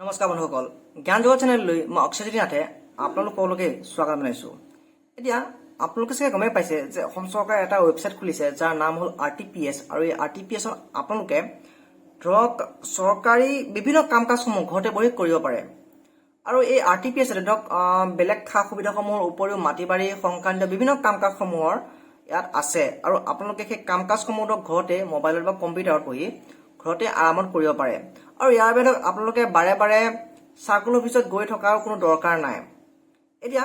নমস্কাৰ বন্ধুসকল, জ্ঞান জগত চেনেললৈ মই অক্ষয়জ্যোতি নাথে আপোনালোক সকলোকে স্বাগতম জনাইছোঁ। এতিয়া আপোনালোকে চাগে গমেই পাইছে যে অসম চৰকাৰে এটা ৱেবছাইট খুলিছে যাৰ নাম হ'ল RTPS, আৰু এই RTPSত আপোনালোকে ধৰক চৰকাৰী বিভিন্ন কাম কাজসমূহ ঘৰতে বহি কৰিব পাৰে। আৰু এই RTPSত ধৰক বেলেগ সা সুবিধাসমূহৰ উপৰিও মাটি বাৰী সংক্ৰান্ত বিভিন্ন কাম কাজসমূহৰ ইয়াত আছে, আৰু আপোনালোকে সেই কাম কাজসমূহ ঘৰতে মোবাইলত বা কম্পিউটাৰত বহি ঘৰতে আৰামত কৰিব পাৰে। আৰু ইয়াৰ বাবে আপোনালোকে বাৰে বাৰে চাৰ্কুল অফিচত গৈ থকাৰ কোনো দৰকাৰ নাই। এতিয়া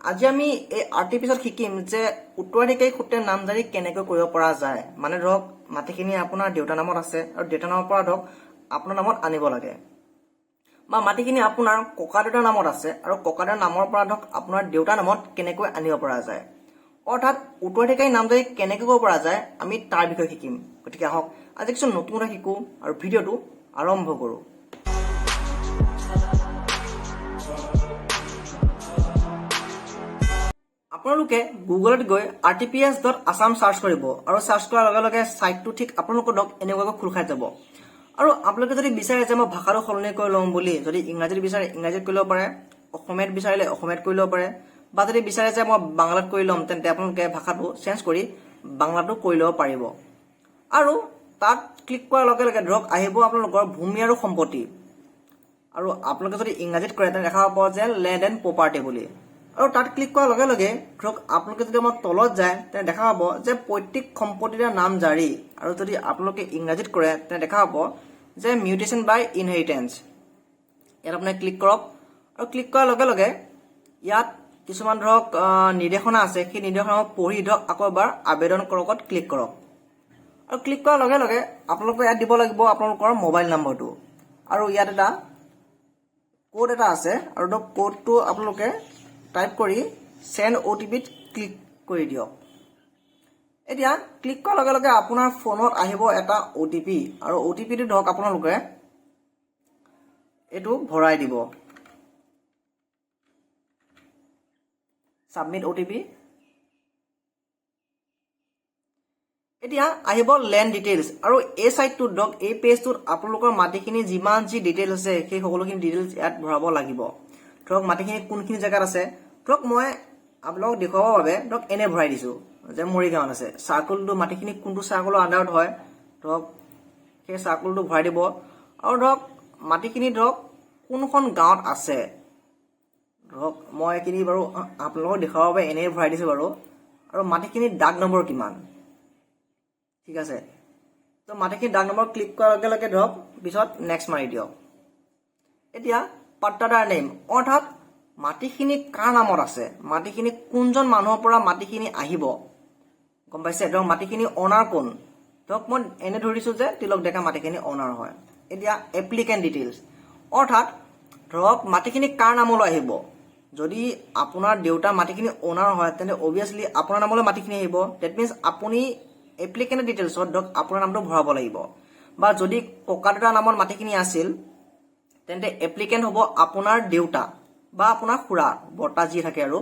আজি আমি এই RTPSত শিকিম যে উত্তৰাধিকাৰী সূত্ৰে নামজাৰি কেনেকৈ কৰিব পৰা যায়। মানে ধৰক মাটিখিনি আপোনাৰ দেউতাৰ নামত আছে আৰু দেউতাৰ নামৰ পৰা ধৰক আপোনাৰ নামত আনিব লাগে, বা মাটিখিনি আপোনাৰ ককা দেউতাৰ নামত আছে আৰু ককা দেউতাৰ নামৰ পৰা ধৰক আপোনাৰ দেউতাৰ নামত কেনেকৈ আনিব পৰা যায়, অৰ্থাৎ উত্তৰাধিকাৰী নামজাৰি কেনেকৈ কৰিব পৰা যায় আমি তাৰ বিষয়ে শিকিম। গতিকে আহক আজি কিছু নতুন কথা শিকো আৰু ভিডিঅ'টো আৰম্ভ কৰোঁ। আপোনালোকে গুগলত গৈ RTPS.assam চাৰ্চ কৰিব, আৰু চাৰ্চ কৰাৰ লগে লগে ছাইটটো ঠিক আপোনালোকৰ এনেকুৱাকৈ খোল খাই যাব। আৰু আপোনালোকে যদি বিচাৰে যে মই ভাষাটো সলনি কৰি ল'ম বুলি, যদি ইংৰাজীত বিচাৰে ইংৰাজীত কৰি ল'ব পাৰে, অসমীয়াত বিচাৰিলে অসমীয়াত কৰি ল'ব পাৰে, বা যদি বিচাৰে যে মই বাংলাত কৰি ল'ম তেন্তে আপোনালোকে ভাষাটো চেঞ্জ কৰি বাংলাটো কৰি ল'ব পাৰিব। আৰু তাত ক্লিক কৰাৰ লগে লগে ধৰক আহিব আপোনালোকৰ ভূমি আৰু সম্পত্তি, আৰু আপোনালোকে যদি ইংৰাজীত কৰে তেন্তে দেখা পাব যে লেণ্ড এণ্ড প্ৰপাৰ্টি বুলি। আৰু তাত ক্লিক কৰাৰ লগে লগে ধৰক আপোনালোকে যদি আমাৰ তলত যায় তেন্তে দেখা পাব যে প্ৰত্যেক সম্পত্তিৰে নাম জাৰি, আৰু যদি আপোনালোকে ইংৰাজীত কৰে তেন্তে দেখা পাব যে মিউটেশ্যন বাই ইনহেৰিটেঞ্চ। ইয়াত আপুনি ক্লিক কৰক, আৰু ক্লিক কৰাৰ লগে লগে ইয়াত কিছুমান ধৰক নিৰ্দেশনা আছে, সেই নিৰ্দেশনাসমূহ পঢ়ি ধৰক আকৌ এবাৰ আবেদন কৰকত ক্লিক কৰক। আৰু ক্লিক কৰাৰ লগে লগে আপোনালোকে ইয়াত দিব লাগিব আপোনালোকৰ মোবাইল নম্বৰটো, আৰু ইয়াত এটা কোড এটা আছে, আৰু ধৰক কোডটো আপোনালোকে টাইপ কৰি চেণ্ড OTPত ক্লিক কৰি দিয়ক। এতিয়া ক্লিক কৰাৰ লগে লগে আপোনাৰ ফোনত আহিব এটা OTP, আৰু OTPটো ধৰক আপোনালোকে এইটো ভৰাই দিব, ছাবমিট OTP। এতিয়া আহিব লেণ্ড ডিটেইলছ, আৰু এই চাইটটোত ধৰক এই পেজটোত আপোনালোকৰ মাটিখিনি যিমান যি ডিটেইলছ আছে সেই সকলোখিনি ডিটেইলছ ইয়াত ভৰাব লাগিব। ধৰক মাটিখিনি কোনখিনি জেগাত আছে, ধৰক মই আপোনালোকক দেখুৱাবৰ বাবে ধৰক এনে ভৰাই দিছোঁ যে মৰিগাঁৱত আছে। চাৰ্কুলটো মাটিখিনি কোনটো চাৰ্কুলৰ আণ্ডাৰত হয় ধৰক সেই চাৰ্কুলটো ভৰাই দিব, আৰু ধৰক মাটিখিনি ধৰক কোনখন গাঁৱত আছে, ধৰক মই এইখিনি বাৰু আপোনালোকক দেখুৱাবৰ বাবে এনেই ভৰাই দিছোঁ বাৰু। আৰু মাটিখিনিৰ দাগ নম্বৰ কিমান, ঠিক আছে। তো মাটিখিনি দাগ নম্বৰ ক্লিক কৰাৰ লগে লগে ধৰক পিছত নেক্সট মাৰি দিয়ক। এতিয়া পাট্টাদাৰ নেম, অৰ্থাৎ মাটিখিনি কাৰ নামত আছে, মাটিখিনি কোনজন মানুহৰ পৰা মাটিখিনি আহিব, গম পাইছে। ধৰক মাটিখিনি অনাৰ কোন, ধৰক মই এনে ধৰিছোঁ যে তিলক ডেকা মাটিখিনি অনাৰ হয়। এতিয়া এপ্লিকেণ্ট ডিটেইলছ, অৰ্থাৎ ধৰক মাটিখিনি কাৰ নামলৈ আহিব। যদি আপোনাৰ দেউতাৰ মাটিখিনি অনাৰ হয় তেন্তে অভিয়াছলি আপোনাৰ নামলৈ মাটিখিনি আহিব। ডেট মিনছ আপুনি এপ্লিকেণ্ট ডিটেইলছত ধৰক আপোনাৰ নামটো ভৰাব লাগিব। বা যদি ককা দেউতাৰ নামত মাটিখিনি আছিল তেন্তে এপ্লিকেণ্ট হ'ব আপোনাৰ দেউতা বা আপোনাৰ খুৰা বৰ্তা যি থাকে আৰু।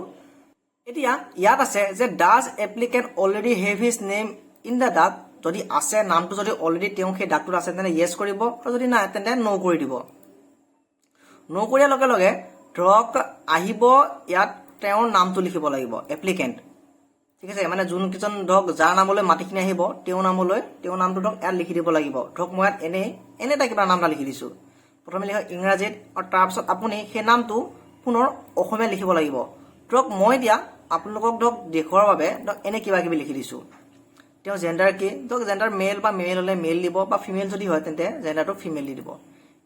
এতিয়া ইয়াত আছে যে does applicant already have his name in the ডাক, যদি আছে নামটো যদি অলৰেডি তেওঁ সেই ডাকটোত আছে তেন্তে য়েছ কৰিব, আৰু যদি নাই তেন্তে ন' কৰি দিব। ন' কৰিয়াৰ লগে লগে ধৰক আহিব ইয়াত তেওঁৰ নামটো লিখিব লাগিব, এপ্লিকেণ্ট, ঠিক আছে। মানে যোনকেইজন ধৰক যাৰ নামলৈ মাটিখিনি আহিব তেওঁৰ নামটো ধৰক ইয়াত লিখি দিব লাগিব। ধৰক মই ইয়াত এনে এটা কিবা নাম এটা লিখি দিছোঁ, প্ৰথমে লিখক ইংৰাজীত, আৰু তাৰপিছত আপুনি সেই নামটো পুনৰ অসমীয়াত লিখিব লাগিব। ধৰক মই এতিয়া আপোনালোকক ধৰক দেখুৱাৰ বাবে ধৰক এনে কিবা কিবি লিখি দিছোঁ। তেওঁ জেণ্ডাৰ কি, ধৰক জেণ্ডাৰ মেল বা মেল হ'লে মেল দিব, বা ফিমেল যদি হয় তেন্তে জেণ্ডাৰটো ফিমেল দি দিব।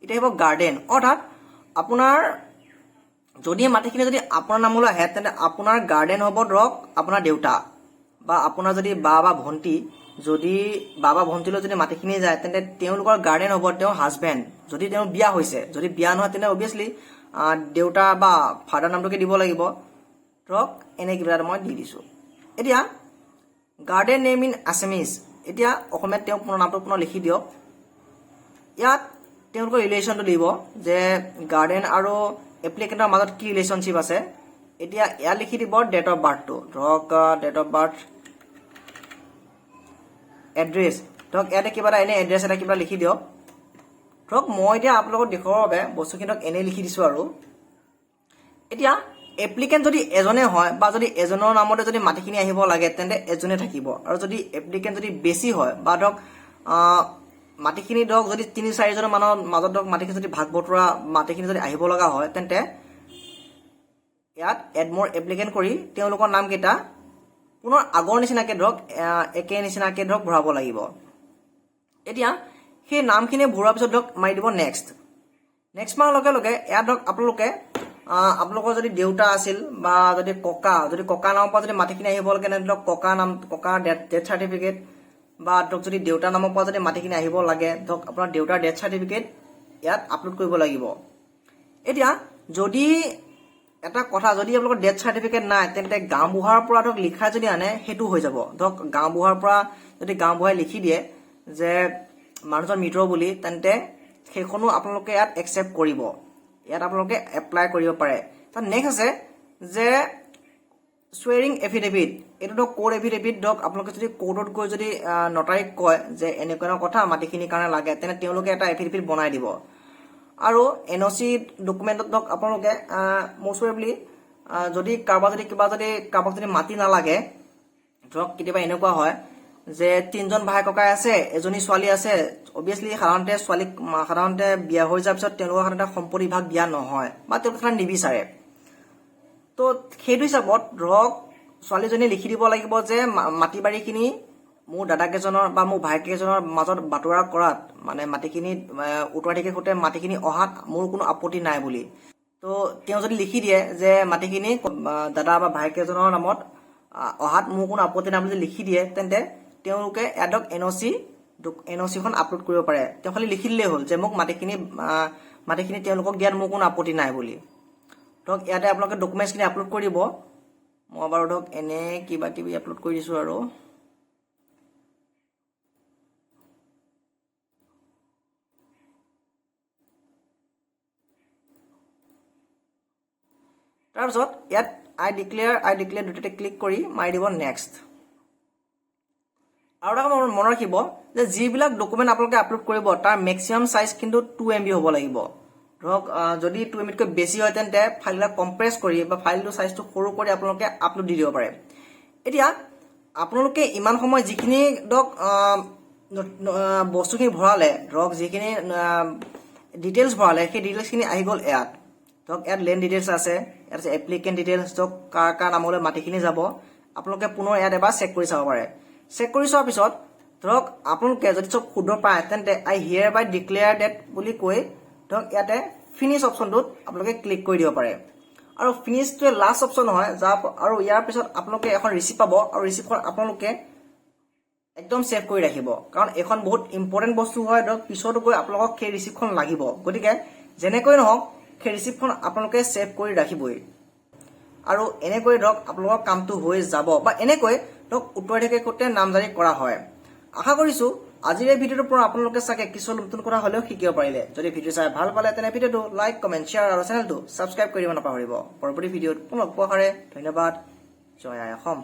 এতিয়া আহিব গাৰ্ডেন, অৰ্থাৎ আপোনাৰ যদি মাটিখিনি যদি আপোনাৰ নামলৈ আহে তেন্তে আপোনাৰ গাৰ্ডেন হ'ব ধৰক আপোনাৰ দেউতা, বা আপোনাৰ যদি বা ভণ্টি, যদি বা ভণ্টিলৈ যদি মাটিখিনি যায় তেন্তে তেওঁলোকৰ গাৰ্ডেন হ'ব তেওঁৰ হাজবেণ্ড, যদি তেওঁ বিয়া হৈছে। যদি বিয়া নহয় তেন্তে অভিয়াছলি দেউতা বা ফাদাৰ নামটোকে দিব লাগিব। ধৰক এনে কিবা এটা মই দি দিছোঁ। এতিয়া গাৰ্ডেন নেম ইন আছামিজ, এতিয়া অসমীয়াত তেওঁ পুনৰ নামটো পুনৰ লিখি দিয়ক। ইয়াত তেওঁলোকৰ ৰিলেশ্যনটো দিব যে গাৰ্ডেন আৰু এপ্লিকেণ্টৰ মাজত কি ৰিলেশ্যনশ্বিপ আছে। এতিয়া ইয়াত লিখি দিব ডেট অফ বাৰ্থটো, ধৰক ডেট অফ বাৰ্থ, এড্ৰেছ, ধৰক ইয়াতে কিবা এটা এনে এড্ৰেছ এটা কিবা লিখি দিয়ক। ধৰক মই এতিয়া আপোনালোকক দেখুৱাৰ বাবে বস্তুখিনি এনে লিখি দিছো আৰু এতিয়া এপ্লিকেণ্ট যদি এজনে হয় বা যদি এজনৰ নামতে যদি মাটিখিনি আহিব লাগে তেন্তে এজনে থাকিব আৰু যদি এপ্লিকেণ্ট যদি বেছি হয় বা ধৰক মাটিখিনি ধৰক যদি ৩-৪জনৰ মাজত ধৰক মাটিখিনি যদি ভাগ বতৰা মাটিখিনি যদি আহিব লগা হয় তেন্তে ইয়াত এড মোৰ এপ্লিকেণ্ট কৰি তেওঁলোকৰ নামকেইটা পুনৰ আগৰ নিচিনাকে ধৰক একে নিচিনাকে ধৰক ভৰাব লাগিব এতিয়া সেই নামখিনি ভৰোৱাৰ পিছত ধৰক মাৰি দিব নেক্সট মাৰাৰ লগে লগে ইয়াত ধৰক আপোনালোকৰ যদি দেউতা আছিল বা যদি ককা নামৰ পৰা যদি মাটিখিনি আহিব লাগে তেন্তে ধৰক ককাৰ ডেথ চাৰ্টিফিকেট বা ধৰক যদি দেউতাৰ নামৰ পৰা যদি মাটিখিনি আহিব লাগে ধৰক আপোনাৰ দেউতাৰ ডেথ চাৰ্টিফিকেট ইয়াত আপলোড কৰিব লাগিব এতিয়া যদি এটা কথা যদি আপোনালোকৰ ডেথ চাৰ্টিফিকেট নাই তেন্তে গাঁওবুঢ়াৰ পৰা ধৰক লিখা যদি আনে সেইটো হৈ যাব ধৰক গাঁওবুঢ়াৰ পৰা যদি গাঁওবুঢ়াই লিখি দিয়ে যে মানুহজন মৃত বুলি তেন্তে সেইখনো আপোনালোকে ইয়াত একচেপ্ট কৰিব ইয়াত আপোনালোকে এপ্লাই কৰিব পাৰে তাৰ নেক্সট আছে যে চুৱেৰিং এফিডেভিট এইটো ধৰক কোৰ্ট এফিডেভিট ধৰক আপোনালোকে যদি কোৰ্টত গৈ যদি নটাৰীক কয় যে এনেকুৱা কথা মাটিখিনিৰ কাৰণে লাগে তেনে তেওঁলোকে এটা এফিডেভিট বনাই দিব আৰু এনঅ'চি ডকুমেণ্টত ধৰক আপোনালোকে মষ্টলি যদি কাৰোবাক যদি মাটি নালাগে ধৰক কেতিয়াবা এনেকুৱা হয় যে 3জন ভাই ককাই আছে এজনী ছোৱালী আছে অবভিয়াছলি সাধাৰণতে বিয়া হৈ যোৱাৰ পিছত তেওঁলোকৰ সাধাৰণতে সম্পত্তি ভাগ দিয়া নহয় বা তেওঁলোকে নিবিচাৰে তো সেইটো হিচাপত ধৰক ছোৱালীজনীয়ে লিখি দিব লাগিব যে মাটি বাৰীখিনি মোৰ দাদাকেইজনৰ বা মোৰ ভাইকেইজনৰ মাজত বাটোৱাৰা কৰাত মানে মাটিখিনি উত্তৰাধিকাৰী সূত্ৰে মাটিখিনি অহাত মোৰ কোনো আপত্তি নাই বুলি তো তেওঁ যদি লিখি দিয়ে যে মাটিখিনি দাদা বা ভাইকেইজনৰ নামত অহাত মোৰ কোনো আপত্তি নাই বুলি লিখি দিয়ে তেন্তে তেওঁলোকে এডক এনঅ'চিখন আপলোড কৰিব পাৰে তেওঁ খালি লিখি দিলেই হ'ল যে মোক মাটিখিনি তেওঁলোকক দিয়াত মোৰ কোনো আপত্তি নাই বুলি ধৰক ইয়াতে আপোনালোকে ডকুমেণ্টছখিনি আপলোড কৰি দিব মই বাৰু ধৰক এনে কিবা কিবি আপলোড কৰি দিছোঁ আৰু তাৰপিছত ইয়াত আই ডিক্লেয়াৰ দুটাতে ক্লিক কৰি মাৰি দিব নেক্সট আৰু এটা মনত ৰাখিব যে যিবিলাক ডকুমেণ্ট আপোনালোকে আপলোড কৰিব তাৰ মেক্সিমাম চাইজ কিন্তু 2 MB হ'ব লাগিব ধৰক যদি 2 MBতকৈ বেছি হয় তেন্তে ফাইলবিলাক কম্প্ৰেছ কৰি বা ফাইলটো চাইজটো সৰু কৰি আপোনালোকে আপলোড দি দিব পাৰে এতিয়া আপোনালোকে ইমান সময় যিখিনি ধৰক বস্তুখিনি ভৰালে ধৰক যিখিনি ডিটেইলছ ভৰালে সেই ডিটেইলছখিনি আহি গ'ল ইয়াত ধৰক ইয়াত লেণ্ড ডিটেইলছ আছে ইয়াত আছে এপ্লিকেণ্ট ডিটেইলছ ধৰক কাৰ নামলৈ মাটিখিনি যাব আপোনালোকে পুনৰ ইয়াত এবাৰ চেক কৰি চাব পাৰে চেক কৰি চোৱাৰ পিছত ধৰক আপোনালোকে যদি চব শুদ্ধ পায় তেন্তে আই হিয়াৰ বাই ডিক্লেয়াৰ ডেট বুলি কৈ ধৰক ইয়াতে ফিনিছ অপশ্যনটোত আপোনালোকে ক্লিক কৰি দিব পাৰে আৰু ফিনিছটোৱে লাষ্ট অপশ্যন হয় আৰু ইয়াৰ পিছত আপোনালোকে এখন ৰিচিপ্ট পাব আৰু ৰিচিপ্টখন আপোনালোকে একদম ছেভ কৰি ৰাখিব কাৰণ এখন বহুত ইম্পৰ্টেণ্ট বস্তু হয় ধৰক পিছতো গৈ আপোনালোকক সেই ৰিচিপ্টখন লাগিব গতিকে যেনেকৈ নহওক সেই ৰিচিপ্টখন আপোনালোকে ছেভ কৰি ৰাখিবই আৰু এনেকৈ ধৰক আপোনালোকৰ কামটো হৈ যাব বা এনেকৈ ধৰক উত্তৰাধিকাৰী সূত্ৰে নামজাৰি কৰা হয় আশা কৰিছোঁ আজিৰ এই ভিডিঅ'টোৰ পৰা আপোনালোকে চাগে কিছু নতুন কথা হ'লেও শিকিব পাৰিলে যদি ভিডিঅ' চাই ভাল পালে তেনে ভিডিঅ'টো লাইক কমেণ্ট শ্বেয়াৰ আৰু চেনেলটো ছাবস্ক্ৰাইব কৰিব নাপাহৰিব পৰৱৰ্তী ভিডিঅ'ত পুনৰ পোৱাৰ ধন্যবাদ জয় আই অসম।